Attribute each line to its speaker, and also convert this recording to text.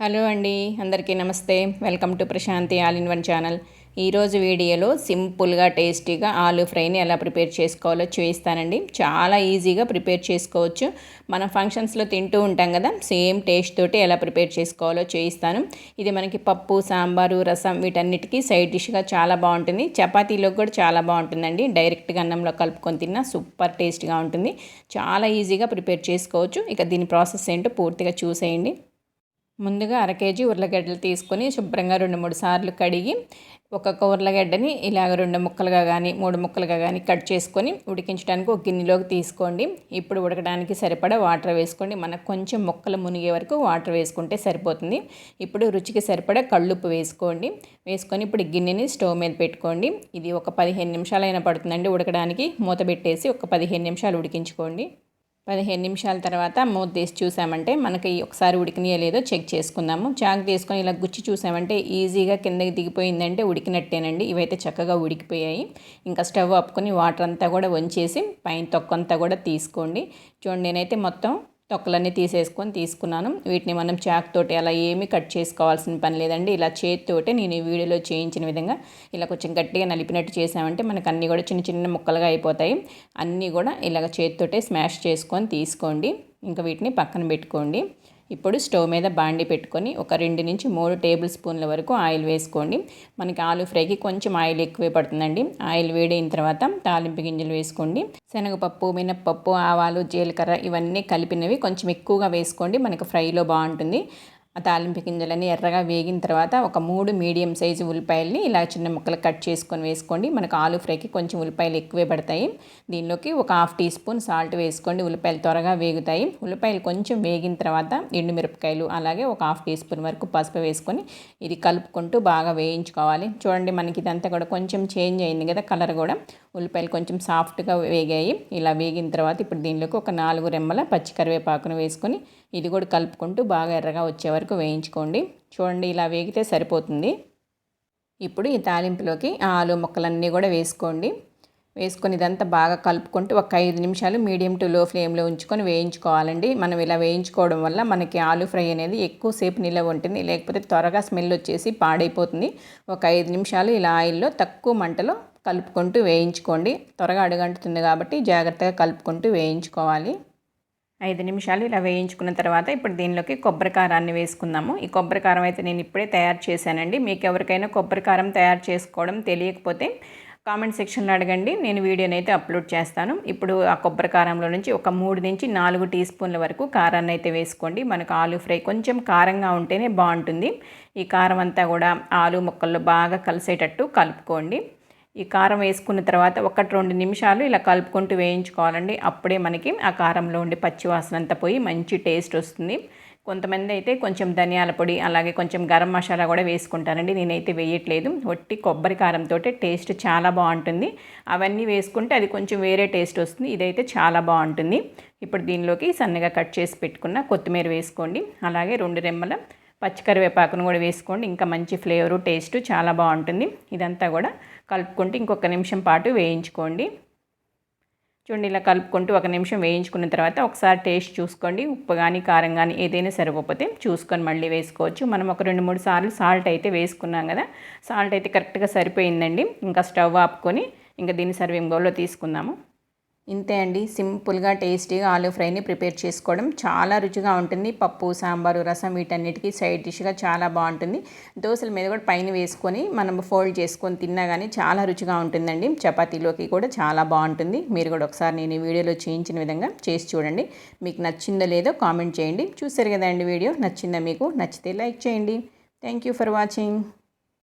Speaker 1: Hello అండి, అందరికీ నమస్తే. Welcome to Prashanti all in one channel. ఈరోజు వీడియోలో సింపుల్గా టేస్టీగా ఆలూ ఫ్రైని ఎలా ప్రిపేర్ చేసుకోవాలో చూపిస్తానండి. చాలా ఈజీగా ప్రిపేర్ చేసుకోవచ్చు. మనం ఫంక్షన్స్లో తింటూ ఉంటాం కదా, సేమ్ టేస్ట్ తోటి ఎలా ప్రిపేర్ చేసుకోవాలో చూపిస్తాను. ఇది మనకి పప్పు, సాంబారు, రసం వీటన్నిటికీ సైడ్ డిష్గా చాలా బాగుంటుంది. చపాతీలో కూడా చాలా బాగుంటుందండి. డైరెక్ట్గా అన్నంలో కలుపుకొని తిన్నా సూపర్ టేస్ట్గా ఉంటుంది. చాలా ఈజీగా ప్రిపేర్ చేసుకోవచ్చు. ఇక దీని ప్రాసెస్ ఏంటో పూర్తిగా చూసేయండి. ముందుగా అర కేజీ ఉర్లగడ్డలు తీసుకొని శుభ్రంగా 2-3 సార్లు కడిగి ఒక్కొక్క ఉర్లగడ్డని ఇలాగ 2 ముక్కలుగా కానీ 3 ముక్కలుగా కానీ కట్ చేసుకొని ఉడికించడానికి ఒక గిన్నెలోకి తీసుకోండి. ఇప్పుడు ఉడకడానికి సరిపడా వాటర్ వేసుకోండి. మనకు కొంచెం ముక్కలు మునిగే వరకు వాటర్ వేసుకుంటే సరిపోతుంది. ఇప్పుడు రుచికి సరిపడా కళ్ళుప్పు వేసుకోండి. వేసుకొని ఇప్పుడు గిన్నెని స్టవ్ మీద పెట్టుకోండి. ఇది ఒక 15 నిమిషాలైనా పడుతుందండి ఉడకడానికి. మూత పెట్టేసి ఒక 15 నిమిషాలు ఉడికించుకోండి. 15 నిమిషాల తర్వాత మూత తీసి చూసామంటే మనకి ఒకసారి ఉడికినాయో లేదో చెక్ చేసుకుందాము. చాకు తీసుకొని ఇలా గుచ్చి చూసామంటే ఈజీగా కిందకి దిగిపోయిందంటే ఉడికినట్టేనండి. ఇవైతే చక్కగా ఉడికిపోయాయి. ఇంకా స్టవ్ ఆపుకొని వాటర్ అంతా కూడా వంచేసి పైన తొక్కంతా కూడా తీసుకోండి. చూడండి, నేనైతే మొత్తం తొక్కలన్నీ తీసుకున్నాను. వీటిని మనం చాకుతోటి అలా ఏమీ కట్ చేసుకోవాల్సిన పని లేదండి. ఇలా చేతితోటే నేను ఈ వీడియోలో చేయించిన విధంగా ఇలా కొంచెం గట్టిగా నలిపినట్టు చేసామంటే మనకు అన్నీ కూడా చిన్న చిన్న ముక్కలుగా అయిపోతాయి. అన్నీ కూడా ఇలాగ చేతితోటే స్మాష్ చేసుకొని తీసుకోండి. ఇంకా వీటిని పక్కన పెట్టుకోండి. ఇప్పుడు స్టవ్ మీద బాండి పెట్టుకొని ఒక 2 నుంచి 3 టేబుల్ స్పూన్ల వరకు ఆయిల్ వేసుకోండి. మనకి ఆలూ ఫ్రైకి కొంచెం ఆయిల్ ఎక్కువే పడుతుందండి. ఆయిల్ వేడైన తర్వాత తాలింపు గింజలు వేసుకోండి. శనగపప్పు, మినప్పప్పు, ఆవాలు, జీలకర్ర ఇవన్నీ కలిపినవి కొంచెం ఎక్కువగా వేసుకోండి. మనకి ఫ్రైలో బాగుంటుంది. ఆ తాలింపు గింజలన్నీ ఎర్రగా వేగిన తర్వాత ఒక 3 మీడియం సైజు ఉల్లిపాయలని ఇలా చిన్న ముక్కలు కట్ చేసుకొని వేసుకోండి. మనకు ఆలూ ఫ్రైకి కొంచెం ఉల్లిపాయలు ఎక్కువే పడతాయి. దీనిలోకి ఒక 1/2 టీ స్పూన్ సాల్ట్ వేసుకోండి. ఉల్లిపాయలు త్వరగా వేగుతాయి. ఉల్లిపాయలు కొంచెం వేగిన తర్వాత ఎండుమిరపకాయలు అలాగే ఒక 1/2 టీ స్పూన్ వరకు పసుపు వేసుకొని ఇది కలుపుకుంటూ బాగా వేయించుకోవాలి. చూడండి, మనకి ఇదంతా కూడా కొంచెం చేంజ్ అయింది కదా కలర్ కూడా. ఉల్లిపాయలు కొంచెం సాఫ్ట్గా వేగాయి. ఇలా వేగిన తర్వాత ఇప్పుడు దీనిలోకి ఒక 4 రెమ్మల పచ్చి కరివేపాకును వేసుకొని ఇది కూడా కలుపుకుంటూ బాగా ఎర్రగా వచ్చే వరకు వేయించుకోండి. చూడండి, ఇలా వేగితే సరిపోతుంది. ఇప్పుడు ఈ తాలింపులోకి ఆలు ముక్కలన్నీ కూడా వేసుకోండి. వేసుకొని ఇదంతా బాగా కలుపుకుంటూ ఒక 5 నిమిషాలు మీడియం టు లో ఫ్లేమ్లో ఉంచుకొని వేయించుకోవాలండి. మనం ఇలా వేయించుకోవడం వల్ల మనకి ఆలూ ఫ్రై అనేది ఎక్కువసేపు నిల్వ ఉంటుంది. లేకపోతే త్వరగా స్మెల్ వచ్చేసి పాడైపోతుంది. ఒక 5 నిమిషాలు ఇలా ఆయిల్లో తక్కువ మంటలో కలుపుకుంటూ వేయించుకోండి. త్వరగా అడుగంటుతుంది కాబట్టి జాగ్రత్తగా కలుపుకుంటూ వేయించుకోవాలి. 5 నిమిషాలు ఇలా వేయించుకున్న తర్వాత ఇప్పుడు దీనిలోకి కొబ్బరి కారాన్ని వేసుకుందాము. ఈ కొబ్బరి కారం అయితే నేను ఇప్పుడే తయారు చేశానండి. మీకు ఎవరికైనా కొబ్బరి కారం తయారు చేసుకోవడం తెలియకపోతే కామెంట్ సెక్షన్లో అడగండి. నేను వీడియోని అయితే అప్లోడ్ చేస్తాను. ఇప్పుడు ఆ కొబ్బరి కారంలో నుంచి ఒక 3 నుంచి 4 టీ స్పూన్ల వరకు కారాన్ని అయితే వేసుకోండి. మనకు ఆలూ ఫ్రై కొంచెం కారంగా ఉంటేనే బాగుంటుంది. ఈ కారం అంతా కూడా ఆలూ ముక్కల్లో బాగా కలిసేటట్టు కలుపుకోండి. ఈ కారం వేసుకున్న తర్వాత 1-2 నిమిషాలు ఇలా కలుపుకుంటూ వేయించుకోవాలండి. అప్పుడే మనకి ఆ కారంలో ఉండే పచ్చివాసన అంతా పోయి మంచి టేస్ట్ వస్తుంది. కొంతమంది అయితే కొంచెం ధనియాల పొడి అలాగే కొంచెం గరం మసాలా కూడా వేసుకుంటారండి. నేనైతే వేయట్లేదు. ఒట్టి కొబ్బరి కారంతో టేస్ట్ చాలా బాగుంటుంది. అవన్నీ వేసుకుంటే అది కొంచెం వేరే టేస్ట్ వస్తుంది. ఇదైతే చాలా బాగుంటుంది. ఇప్పుడు దీనిలోకి సన్నగా కట్ చేసి పెట్టుకున్న కొత్తిమీర వేసుకోండి. అలాగే 2 రెమ్మల పచ్చికరివేపాకును కూడా వేసుకోండి. ఇంకా మంచి ఫ్లేవరు టేస్ట్ చాలా బాగుంటుంది. ఇదంతా కూడా కలుపుకుంటూ ఇంకొక నిమిషం పాటు వేయించుకోండి. చూడండి, ఇలా కలుపుకుంటూ 1 నిమిషం వేయించుకున్న తర్వాత ఒకసారి టేస్ట్ చూసుకోండి. ఉప్పు కానీ కారం కానీ ఏదైనా సరిపోతే చూసుకొని మళ్ళీ వేసుకోవచ్చు. మనం ఒక 2-3 సార్లు సాల్ట్ అయితే వేసుకున్నాం కదా, సాల్ట్ అయితే కరెక్ట్గా సరిపోయిందండి. ఇంకా స్టవ్ ఆపుకొని ఇంకా దీన్ని సర్వింగ్ బౌల్లో తీసుకుందాము. ఇంతే అండి, సింపుల్గా టేస్టీగా ఆలూ ఫ్రైని ప్రిపేర్ చేసుకోవడం చాలా రుచిగా ఉంటుంది. పప్పు, సాంబారు, రసం వీటన్నిటికీ సైడ్ డిష్గా చాలా బాగుంటుంది. దోశల మీద కూడా పైన వేసుకొని మనం ఫోల్డ్ చేసుకొని తిన్నా కానీ చాలా రుచిగా ఉంటుందండి. చపాతీలోకి కూడా చాలా బాగుంటుంది. మీరు కూడా ఒకసారి నేను ఈ వీడియోలో చేయించిన విధంగా చేసి చూడండి. మీకు నచ్చిందో లేదో కామెంట్ చేయండి. చూసారు కదండి వీడియో, నచ్చిందా మీకు? నచ్చితే లైక్ చేయండి. Thank you for watching.